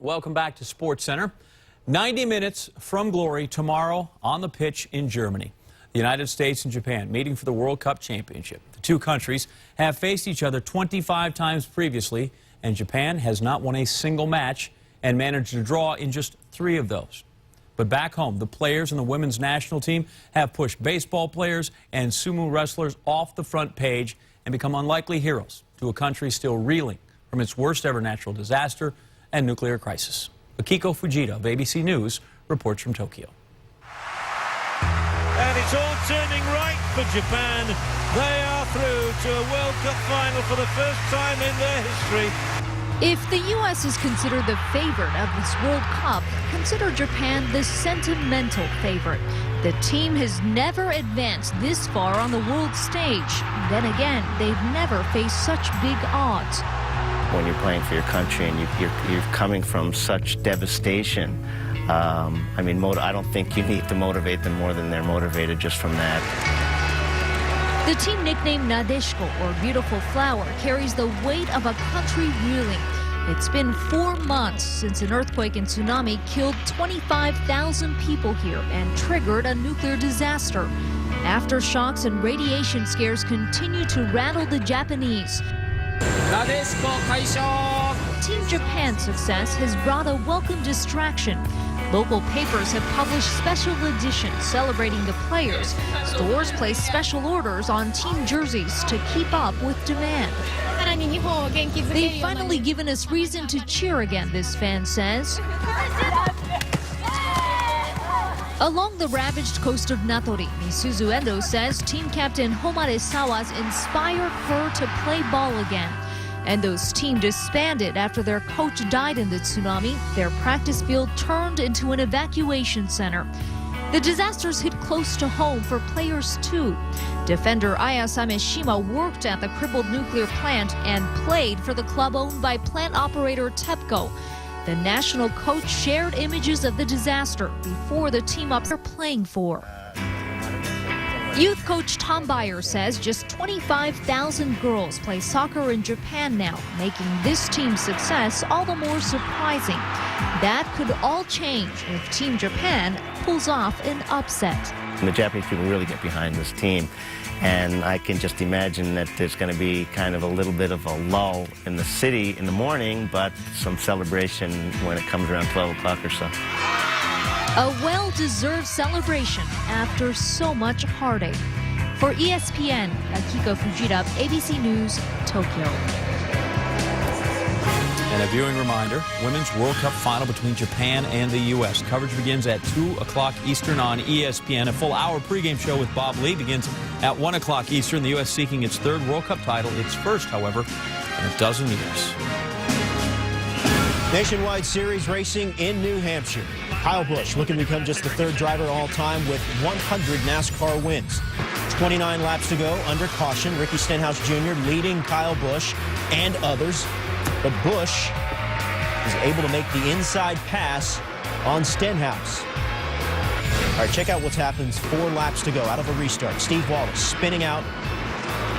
Welcome back to Sports Center. 90 minutes from glory tomorrow on the pitch in Germany. The United States and Japan meeting for the World Cup Championship. The two countries have faced each other 25 times previously, and Japan has not won a single match and managed to draw in just 3 of those. But back home, the players in the women's national team have pushed baseball players and sumo wrestlers off the front page and become unlikely heroes to a country still reeling from its worst ever natural disaster and nuclear crisis. Akiko Fujita of ABC News reports from Tokyo. And it's all turning right for Japan. They are through to a World Cup final for the first time in their history. If the U.S. is considered the favorite of this World Cup, consider Japan the sentimental favorite. The team has never advanced this far on the world stage. Then again, they've never faced such big odds. When you're playing for your country and you're coming from such devastation, I don't think you need to motivate them more than they're motivated just from that. The team nicknamed Nadeshiko, or Beautiful Flower, carries the weight of a country reeling. It's been 4 months since an earthquake and tsunami killed 25,000 people here and triggered a nuclear disaster. Aftershocks and radiation scares continue to rattle the Japanese. Team Japan's success has brought a welcome distraction. Local papers have published special editions celebrating the players. Stores place special orders on team jerseys to keep up with demand. They've finally given us reason to cheer again, this fan says. Along the ravaged coast of Natori, Misuzu Endo says team captain Homare Sawa's inspired her to play ball again. Endo's team disbanded after their coach died in the tsunami. Their practice field turned into an evacuation center. The disasters hit close to home for players too. Defender Ayasame Shima worked at the crippled nuclear plant and played for the club owned by plant operator TEPCO. The national coach shared images of the disaster before the team up they're playing for. Youth coach Tom Beyer says just 25,000 girls play soccer in Japan now, making this team's success all the more surprising. That could all change if Team Japan pulls off an upset. And the Japanese people really get behind this team, and I can just imagine that there's going to be kind of a little bit of a lull in the city in the morning, but some celebration when it comes around 12 o'clock or so. A well-deserved celebration after so much heartache. For ESPN, Akiko Fujita, ABC News, Tokyo. And a viewing reminder, Women's World Cup final between Japan and the U.S. Coverage begins at 2 o'clock Eastern on ESPN. A full-hour pregame show with Bob Lee begins at 1 o'clock Eastern. The U.S. seeking its 3rd World Cup title, its first, however, in a dozen years. Nationwide Series racing in New Hampshire. Kyle Busch looking to become just the 3rd driver all time with 100 NASCAR wins. 29 laps to go under caution. Ricky Stenhouse Jr. leading Kyle Busch and others. But Busch is able to make the inside pass on Stenhouse. All right, check out what happens 4 laps to go out of a restart. Steve Wallace spinning out,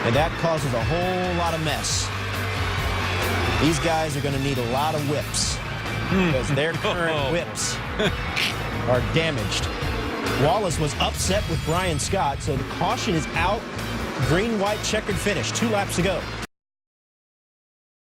and that causes a whole lot of mess. These guys are going to need a lot of whips because their current whips are damaged. Wallace was upset with Brian Scott, so the caution is out. Green-white checkered finish. 2 laps to go.